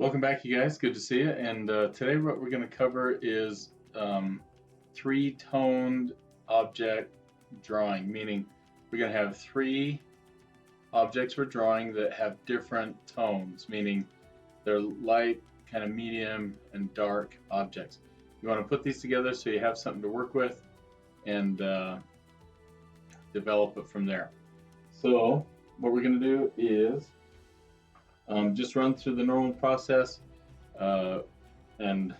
Welcome back, you guys. Good to see you. And today, what we're going to cover is three-toned object drawing, meaning we're going to have three objects we're drawing that have different tones, meaning they're light, kind of medium, and dark objects. You want to put these together so you have something to work with and develop it from there. So, what we're going to do is just run through the normal process and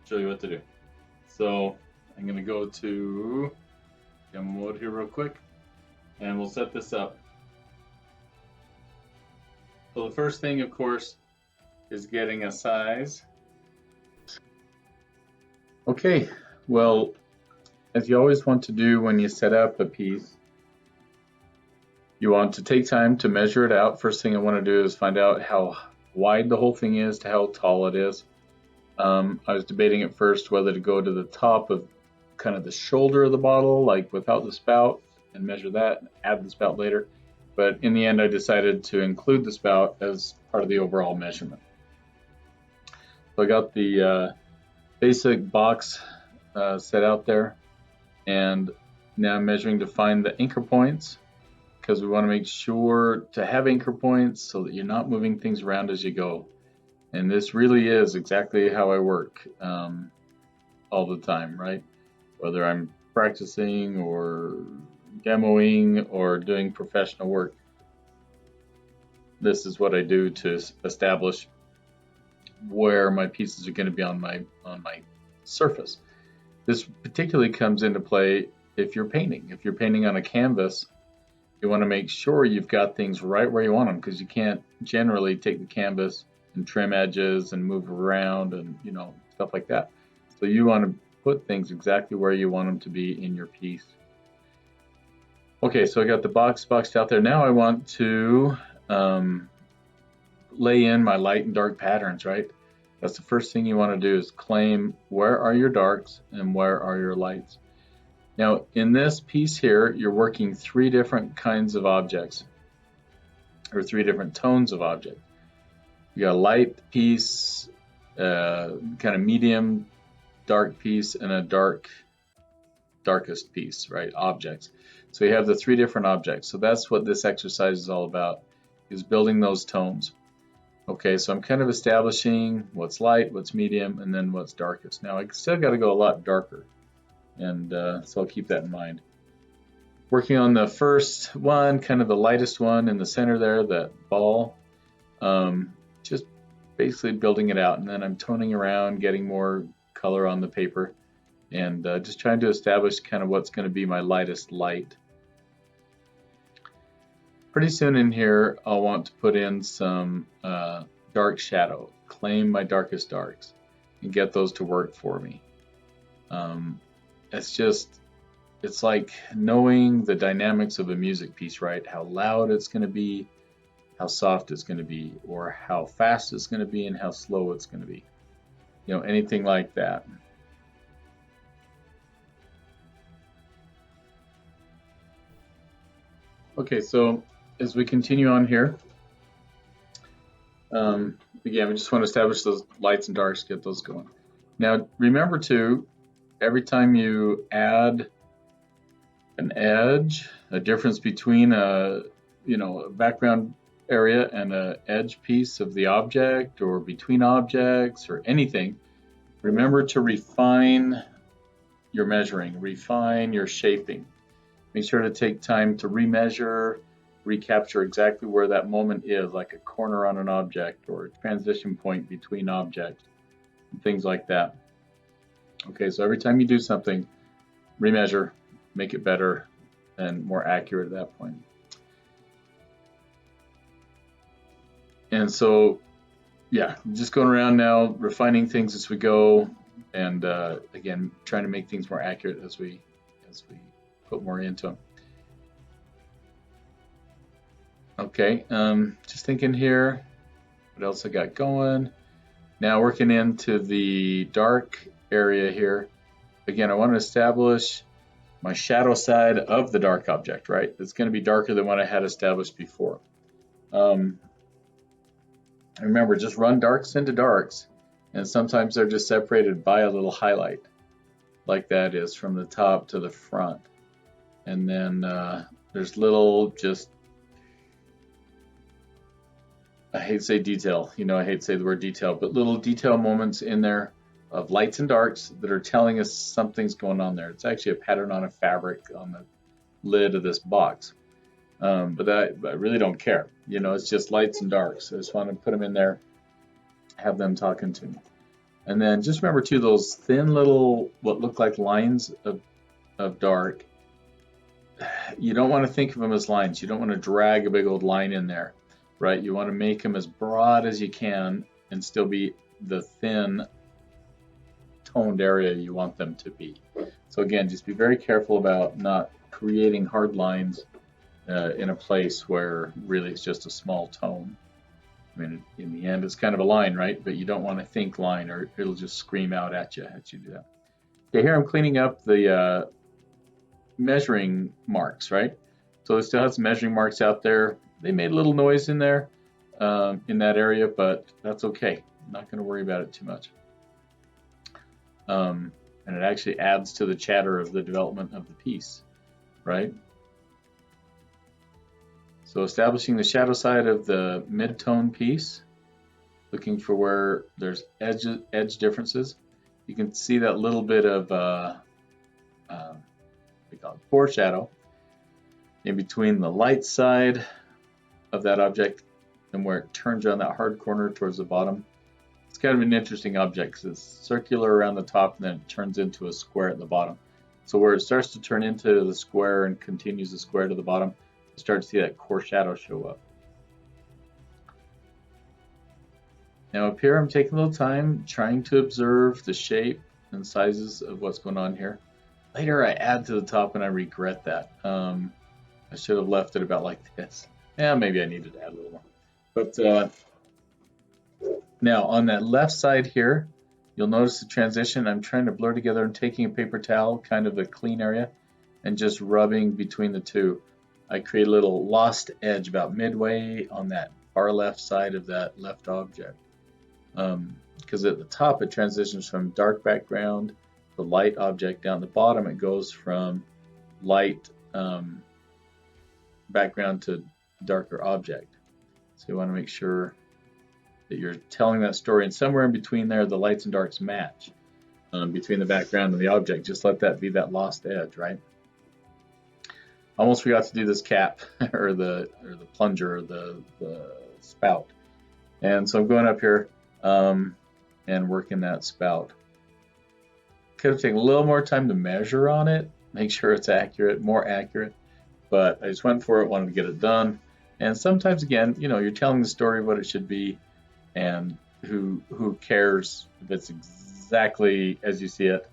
show you what to do. So I'm going to go to demo mode here real quick, and we'll set this up. So the first thing, of course, is getting a size. Okay, well, as you always want to do when you set up a piece, you want to take time to measure it out. First thing I want to do is find out how wide the whole thing is to how tall it is. I was debating at first whether to go to the top of kind of the shoulder of the bottle, like without the spout, and measure that and add the spout later. But in the end, I decided to include the spout as part of the overall measurement. So I got the basic box set out there, and now I'm measuring to find the anchor points, because we want to make sure to have anchor points so that you're not moving things around as you go. And this really is exactly how I work all the time, right? Whether I'm practicing or demoing or doing professional work, this is what I do to establish where my pieces are going to be on my surface. This particularly comes into play if you're painting. If you're painting on a canvas, you want to make sure you've got things right where you want them, because you can't generally take the canvas and trim edges and move around and stuff like that. So you want to put things exactly where you want them to be in your piece. Okay, so I got the boxed out there. Now I want to lay in my light and dark patterns, right? That's the first thing you want to do, is claim where are your darks and where are your lights. Now, in this piece here, you're working three different kinds of objects, or three different tones of object. You got a light piece, kind of medium dark piece, and a darkest piece, right? Objects. So you have the three different objects. So that's what this exercise is all about, is building those tones. Okay, so I'm kind of establishing what's light, what's medium, and then what's darkest. Now I still got to go a lot darker. And so I'll keep that in mind. Working on the first one, kind of the lightest one in the center there, that ball, just basically building it out. And then I'm toning around, getting more color on the paper, and just trying to establish kind of what's going to be my lightest light. Pretty soon in here, I'll want to put in some dark shadow, claim my darkest darks, and get those to work for me. It's like knowing the dynamics of a music piece, right? How loud it's going to be, how soft it's going to be, or how fast it's going to be and how slow it's going to be. Anything like that. Okay, so as we continue on here, again, we just want to establish those lights and darks, get those going. Now, remember too, every time you add an edge, a difference between a background area and an edge piece of the object, or between objects or anything, remember to refine your measuring, refine your shaping. Make sure to take time to remeasure, recapture exactly where that moment is, like a corner on an object or a transition point between objects, and things like that. Okay, so every time you do something, remeasure, make it better and more accurate at that point. And so, yeah, just going around now, refining things as we go, and again, trying to make things more accurate as we put more into them. Okay, just thinking here, what else I got going? Now working into the dark area here. Again, I want to establish my shadow side of the dark object, right? It's going to be darker than what I had established before. Remember, just run darks into darks, and sometimes they're just separated by a little highlight, like that is from the top to the front. And then there's little just, I hate to say detail, I hate to say the word detail, but little detail moments in there of lights and darks that are telling us something's going on there. It's actually a pattern on a fabric on the lid of this box. But I really don't care. It's just lights and darks. I just want to put them in there, have them talking to me. And then just remember too, those thin little, what look like lines of dark, you don't want to think of them as lines. You don't want to drag a big old line in there, right? You want to make them as broad as you can and still be the thin toned area you want them to be. So again, just be very careful about not creating hard lines in a place where really it's just a small tone. I mean, in the end, it's kind of a line, right? But you don't want to think line, or it'll just scream out at you as you do that. Okay, here I'm cleaning up the measuring marks, right? So it still has some measuring marks out there. They made a little noise in there, in that area, but that's okay. I'm not going to worry about it too much. And it actually adds to the chatter of the development of the piece, right? So establishing the shadow side of the mid-tone piece, looking for where there's edge differences. You can see that little bit of we call it foreshadow in between the light side of that object and where it turns around that hard corner towards the bottom. It's kind of an interesting object because it's circular around the top and then it turns into a square at the bottom. So where it starts to turn into the square and continues the square to the bottom, you start to see that core shadow show up. Now up here, I'm taking a little time trying to observe the shape and sizes of what's going on here. Later, I add to the top and I regret that. I should have left it about like this. Yeah, maybe I needed to add a little more. But now on that left side here, you'll notice the transition. I'm trying to blur together and taking a paper towel, kind of a clean area, and just rubbing between the two. I create a little lost edge about midway on that far left side of that left object. Because at the top it transitions from dark background to light object. Down the bottom it goes from light background to darker object. So you want to make sure that you're telling that story, and somewhere in between there the lights and darks match between the background and the object. Just let that be that lost edge, right? Almost forgot to do this cap or the plunger or the spout, and so I'm going up here and working that spout. Could have taken a little more time to measure on it, make sure it's accurate, more accurate, but I just went for it, wanted to get it done. And sometimes, again, you're telling the story of what it should be, and who cares if it's exactly as you see it.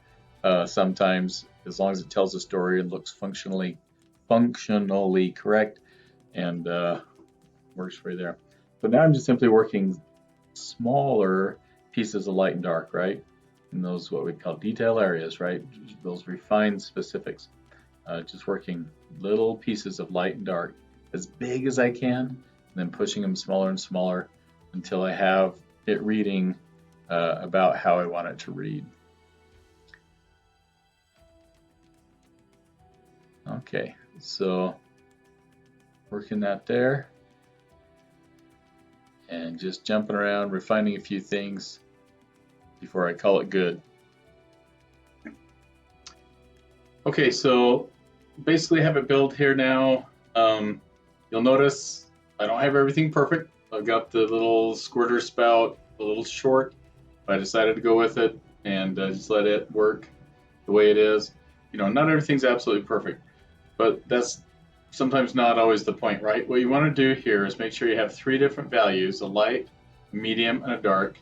Sometimes, as long as it tells a story and looks functionally correct, and works for you there. So now I'm just simply working smaller pieces of light and dark, right? And those what we call detail areas, right? Those refined specifics. Just working little pieces of light and dark as big as I can, and then pushing them smaller and smaller until I have it reading about how I want it to read. Okay, so working that there and just jumping around, refining a few things before I call it good. Okay, so basically I have it built here now. You'll notice I don't have everything perfect. I've got the little squirter spout a little short. I decided to go with it and just let it work the way it is. Not everything's absolutely perfect, but that's sometimes not always the point, right? What you want to do here is make sure you have 3 different values: a light, a medium, and a dark.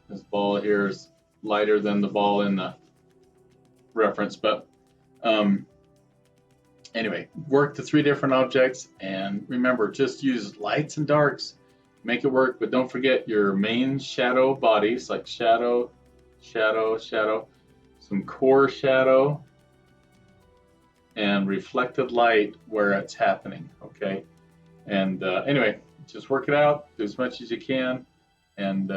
This ball here is lighter than the ball in the reference, but anyway, work the 3 different objects, and remember, just use lights and darks, make it work, but don't forget your main shadow bodies, like shadow, shadow, shadow, some core shadow, and reflected light where it's happening, okay? And anyway, just work it out, do as much as you can, and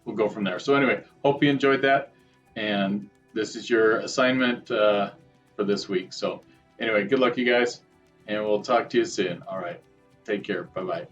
we'll go from there. So anyway, hope you enjoyed that, and this is your assignment for this week. So anyway, good luck, you guys, and we'll talk to you soon. All right, take care. Bye-bye.